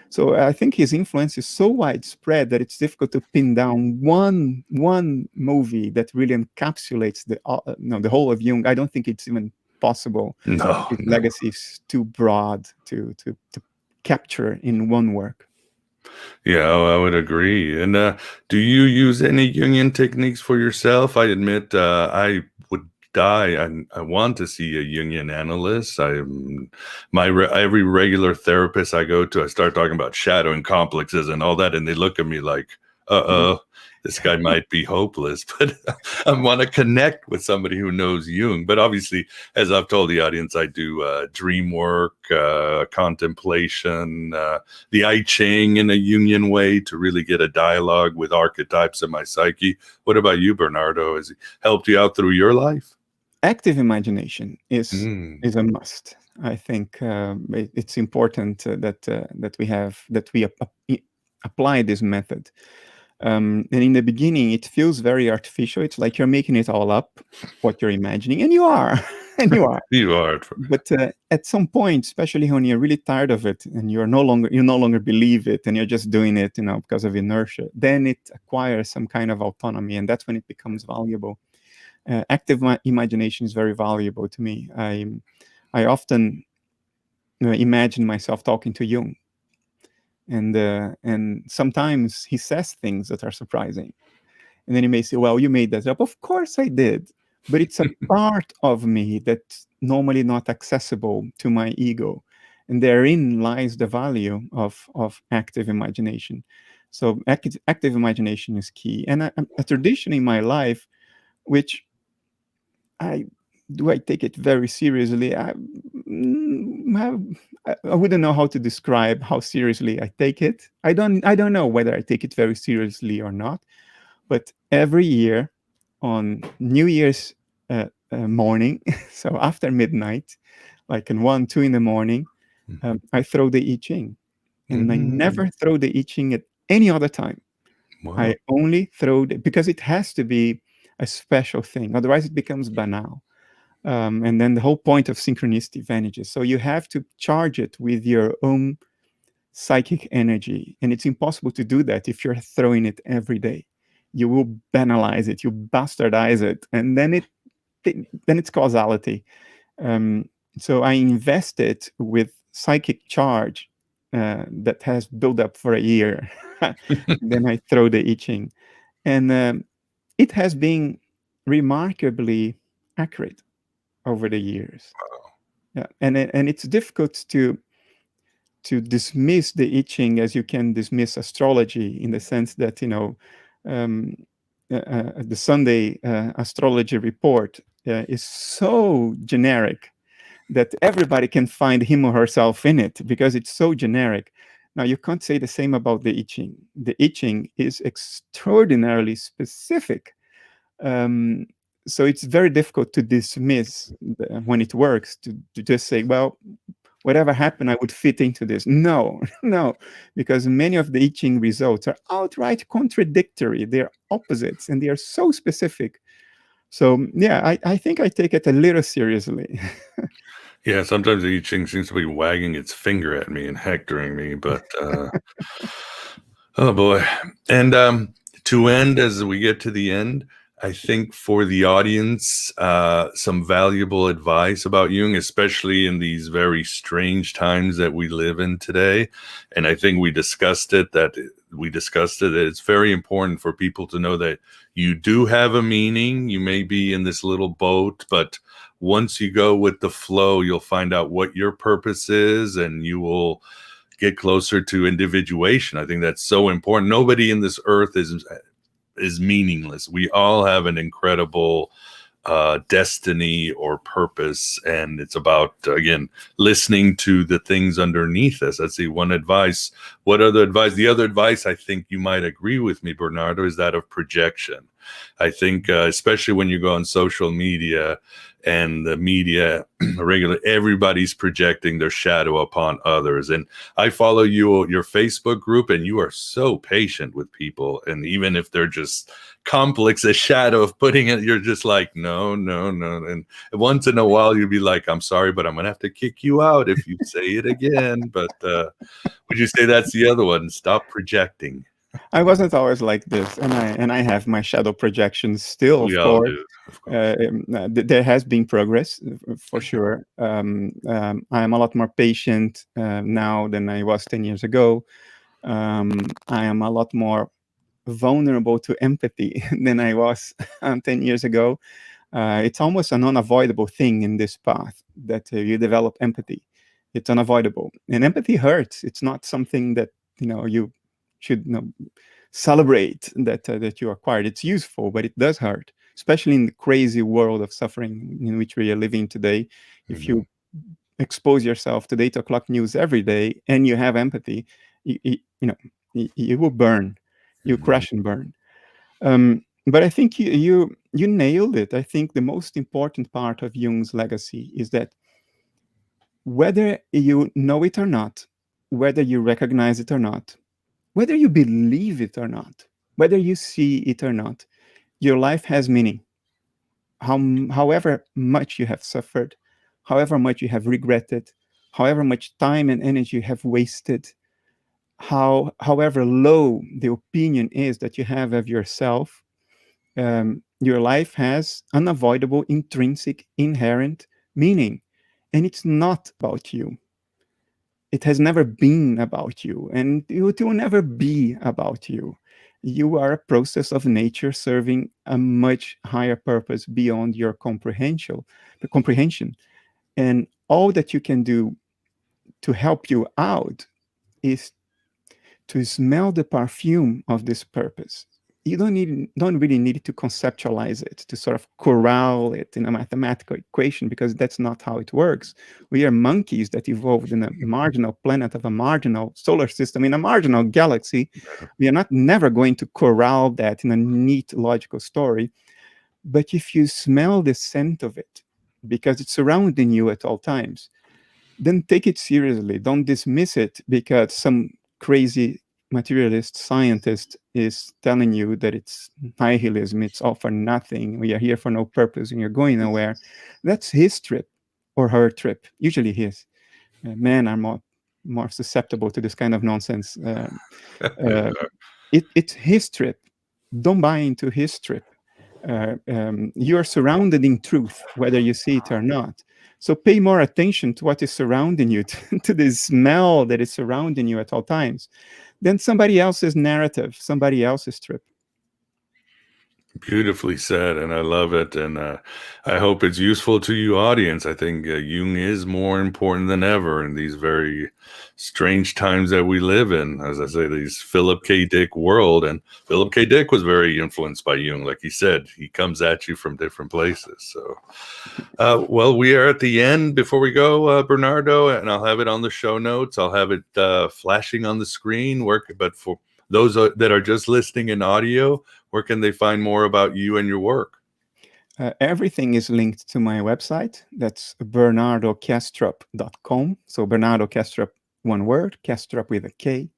So I think his influence is so widespread that it's difficult to pin down one movie that really encapsulates the whole of Jung. I don't think it's even possible. No, His legacy is too broad to capture in one work. Yeah, I would agree. And do you use any Jungian techniques for yourself? I admit I would die. I want to see a Jungian analyst. Every regular therapist I go to, I start talking about shadow and complexes and all that, and they look at me like, this guy might be hopeless. But I want to connect with somebody who knows Jung. But obviously, as I've told the audience, I do dream work, contemplation, the I Ching in a Jungian way to really get a dialogue with archetypes in my psyche. What about you, Bernardo? Has he helped you out through your life? Active imagination is a must. I think it's important that we apply this method. And in the beginning, it feels very artificial. It's like you're making it all up, what you're imagining, and you are, You are. But at some point, especially when you're really tired of it and you no longer believe it, and you're just doing it, because of inertia, then it acquires some kind of autonomy, and that's when it becomes valuable. Active imagination is very valuable to me. I often imagine myself talking to Jung. And sometimes he says things that are surprising. And then you may say, well, you made that up. Of course I did. But it's a part of me that's normally not accessible to my ego. And therein lies the value of active imagination. So active imagination is key. And a tradition in my life, which I take it very seriously. I wouldn't know how to describe how seriously I take it. I don't know whether I take it very seriously or not. But every year on New Year's morning, so after midnight, like in 1, 2 in the morning, I throw the I Ching. And I Mm, never throw the I Ching at any other time. wow. I only throw because it has to be a special thing. Otherwise, it becomes banal. And then the whole point of synchronicity vanishes. So you have to charge it with your own psychic energy. And it's impossible to do that if you're throwing it every day. You will banalize it, you bastardize it, and then it's causality. Um, so I invest it with psychic charge that has built up for a year. Then I throw the I Ching. And it has been remarkably accurate over the years. Yeah. And it's difficult to dismiss the I Ching as you can dismiss astrology, in the sense that, um, the Sunday astrology report is so generic that everybody can find him or herself in it because it's so generic. Now, you can't say the same about the I Ching. The I Ching is extraordinarily specific. Um, so it's very difficult to dismiss when it works, to just say, well, whatever happened, I would fit into this. No, no, because many of the I Ching results are outright contradictory. They're opposites and they are so specific. So, yeah, I think I take it a little seriously. Yeah, sometimes the I Ching seems to be wagging its finger at me and hectoring me, but oh boy. And to end, as we get to the end, I think for the audience, some valuable advice about Jung, especially in these very strange times that we live in today. And I think we discussed it, that it's very important for people to know that you do have a meaning. You may be in this little boat, but once you go with the flow, you'll find out what your purpose is, and you will get closer to individuation. I think that's so important. Nobody in this earth is meaningless. We all have an incredible destiny or purpose, and it's about, again, listening to the things underneath us. That's the one advice. What other advice? The other advice, I think you might agree with me, Bernardo, is that of projection. I think especially when you go on social media and the media regularly, everybody's projecting their shadow upon others. And I follow your Facebook group, and you are so patient with people. And even if they're just complex a shadow of putting it, you're just like, no, no, no. And once in a while you'll be like, I'm sorry, but I'm gonna have to kick you out if you say it again. But would you say that's the other one? Stop projecting. I wasn't always like this, and I have my shadow projections still, We of all course. do, of course. There has been progress for sure. I am a lot more patient now than I was 10 years ago. I am a lot more vulnerable to empathy than I was 10 years ago. It's almost an unavoidable thing in this path that you develop empathy. It's unavoidable, and empathy hurts. It's not something that you should celebrate that you acquired. It's useful, but it does hurt, especially in the crazy world of suffering in which we are living today. If Mhm. you expose yourself to the 8 o'clock news every day and you have empathy, you will burn, you Mhm. crash and burn. But I think you nailed it. I think the most important part of Jung's legacy is that whether you know it or not, whether you recognize it or not, whether you believe it or not, whether you see it or not, your life has meaning. However much you have suffered, however much you have regretted, however much time and energy you have wasted, however low the opinion is that you have of yourself, your life has unavoidable, intrinsic, inherent meaning. And it's not about you. It has never been about you, and it will never be about you. You are a process of nature serving a much higher purpose beyond your comprehension. And all that you can do to help you out is to smell the perfume of this purpose. You don't really need to conceptualize it, to sort of corral it in a mathematical equation, because that's not how it works. We are monkeys that evolved in a marginal planet of a marginal solar system in a marginal galaxy. We are not never going to corral that in a neat logical story. But if you smell the scent of it, because it's surrounding you at all times, then take it seriously. Don't dismiss it because some crazy materialist scientist is telling you that it's nihilism, it's all for nothing, we are here for no purpose, and you're going nowhere. That's his trip or her trip, usually his. Men are more susceptible to this kind of nonsense. Uh, it's his trip. Don't buy into his trip. You are surrounded in truth, whether you see it or not. So pay more attention to what is surrounding you, to the smell that is surrounding you at all times, than somebody else's narrative, somebody else's trip. Beautifully said, and I love it, and I hope it's useful to you, audience. I think Jung is more important than ever in these very strange times that we live in. As I say, these Philip K. Dick world, and Philip K. Dick was very influenced by Jung. Like he said, he comes at you from different places. So, well, we are at the end. Before we go, Bernardo, and I'll have it on the show notes. I'll have it flashing on the screen. But for those that are just listening in audio, where can they find more about you and your work? Everything is linked to my website. That's bernardokastrup.com. So Bernardo Kastrup, one word, Kastrup with a K.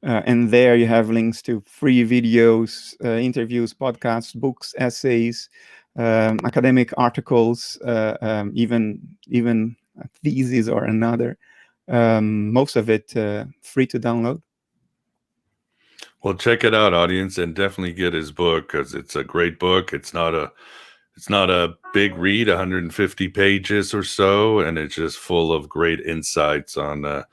And there you have links to free videos, interviews, podcasts, books, essays, academic articles, even a thesis or another. Most of it free to download. Well, check it out, audience, and definitely get his book because it's a great book. It's not a big read, 150 pages or so, and it's just full of great insights on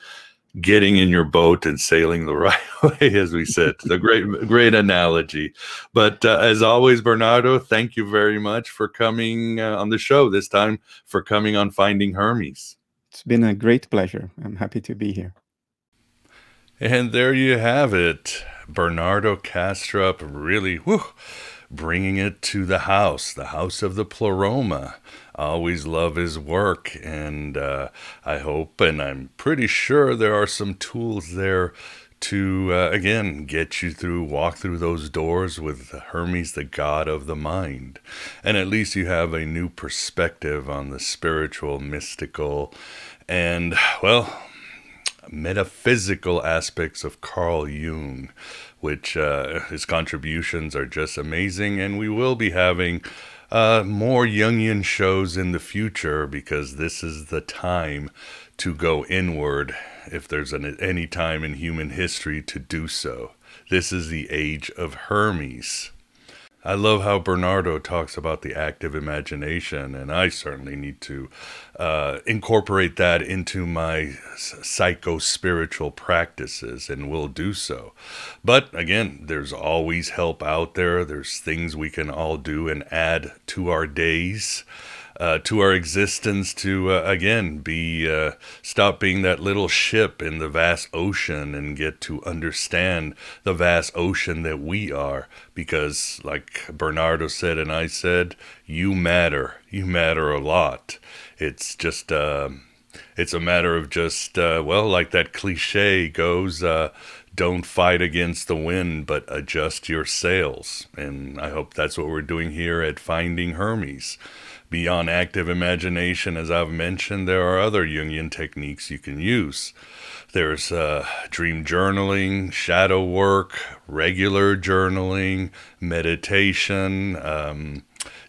getting in your boat and sailing the right way, as we said. It's a great analogy. But as always, Bernardo, thank you very much for coming on the show, this time for coming on Finding Hermes. It's been a great pleasure. I'm happy to be here. And there you have it. Bernardo Kastrup really bringing it to the house of the pleroma. I always love his work, and I hope, and I'm pretty sure there are some tools there to, again, get you walk through those doors with Hermes, the god of the mind. And at least you have a new perspective on the spiritual, mystical, and, well, metaphysical aspects of Carl Jung, which his contributions are just amazing. And we will be having more Jungian shows in the future because this is the time to go inward if there's any time in human history to do so. This is the age of Hermes. I love how Bernardo talks about the active imagination, and I certainly need to incorporate that into my psycho-spiritual practices, and will do so. But again, there's always help out there. There's things we can all do and add to our days, to our existence, to again stop being that little ship in the vast ocean and get to understand the vast ocean that we are. Because like Bernardo said and I said, you matter a lot. It's just it's a matter of just like that cliche goes, don't fight against the wind, but adjust your sails. And I hope that's what we're doing here at Finding Hermes. Beyond active imagination, as I've mentioned, there are other Jungian techniques you can use. There's dream journaling, shadow work, regular journaling, meditation,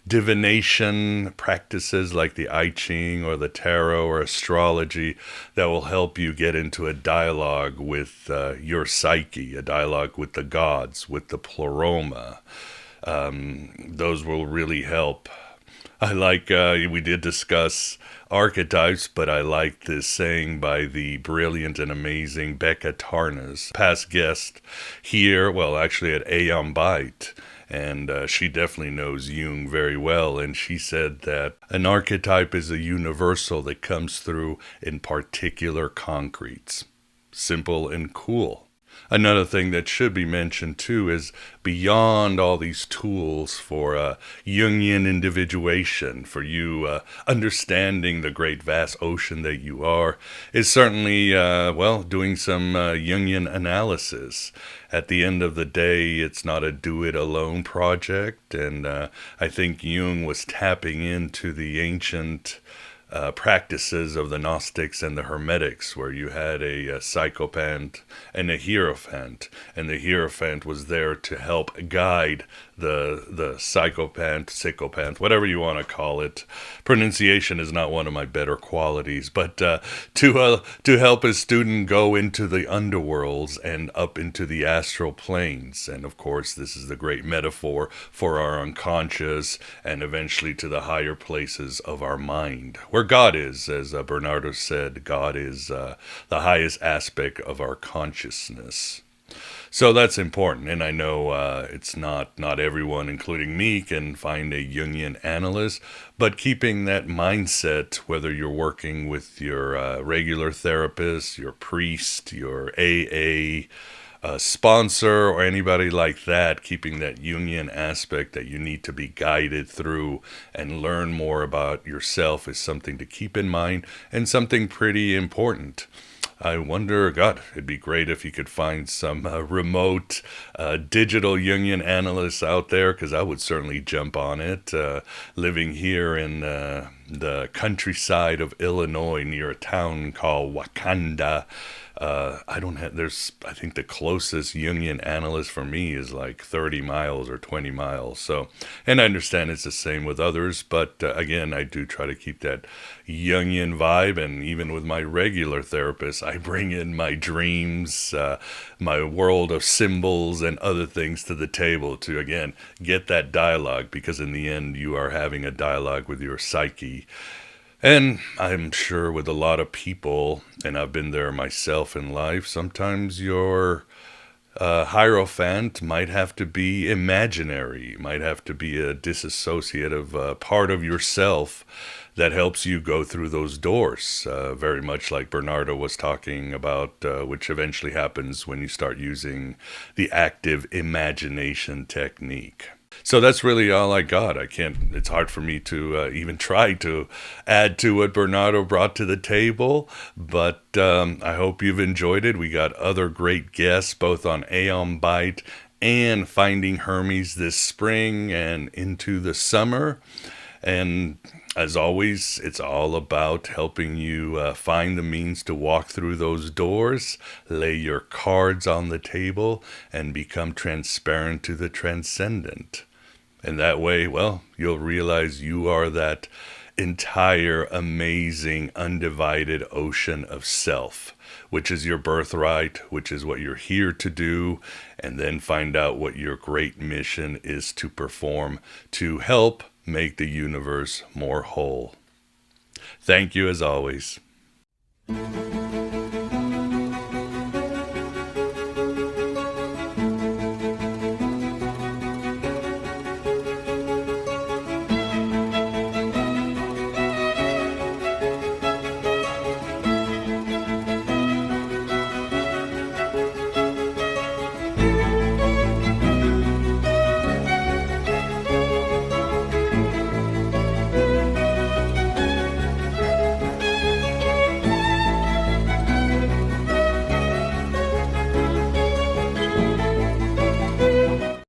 divination practices like the I Ching or the tarot or astrology that will help you get into a dialogue with your psyche, a dialogue with the gods, with the pleroma. Those will really help. I like, we did discuss archetypes, but I like this saying by the brilliant and amazing Becca Tarnas, past guest here, well, actually at Aeon Byte. And she definitely knows Jung very well. And she said that an archetype is a universal that comes through in particular concretes. Simple and cool. Another thing that should be mentioned too is beyond all these tools for Jungian individuation, for you understanding the great vast ocean that you are, is certainly, doing some Jungian analysis. At the end of the day, it's not a do-it-alone project, and I think Jung was tapping into the ancient practices of the Gnostics and the Hermetics, where you had a psychophant and a hierophant, and the hierophant was there to help guide the psychophant, whatever you want to call it. Pronunciation is not one of my better qualities, but to help a student go into the underworlds and up into the astral planes. And of course, this is the great metaphor for our unconscious and eventually to the higher places of our mind, where God is. As Bernardo said, God is the highest aspect of our consciousness. So that's important, and I know it's not everyone, including me, can find a Jungian analyst, but keeping that mindset, whether you're working with your regular therapist, your priest, your AA sponsor, or anybody like that, keeping that Jungian aspect that you need to be guided through and learn more about yourself is something to keep in mind and something pretty important. I wonder, God, it'd be great if you could find some remote digital Jungian analysts out there, because I would certainly jump on it. Living here in the countryside of Illinois near a town called Wakanda, I don't have, there's, I think the closest Jungian analyst for me is like 30 miles or 20 miles. So, and I understand it's the same with others, but again, I do try to keep that Jungian vibe. And even with my regular therapist, I bring in my dreams, my world of symbols and other things to the table to, again, get that dialogue, because in the end, you are having a dialogue with your psyche. And I'm sure with a lot of people, and I've been there myself in life, sometimes your hierophant might have to be imaginary, might have to be a disassociative part of yourself that helps you go through those doors, very much like Bernardo was talking about, which eventually happens when you start using the active imagination technique. So that's really all I got. I can't, it's hard for me to even try to add to what Bernardo brought to the table, but I hope you've enjoyed it. We got other great guests, both on Aeon Byte and Finding Hermes this spring and into the summer. And as always, it's all about helping you find the means to walk through those doors, lay your cards on the table, and become transparent to the transcendent. And that way, well, you'll realize you are that entire amazing undivided ocean of self, which is your birthright, which is what you're here to do, and then find out what your great mission is to perform to help make the universe more whole. Thank you as always.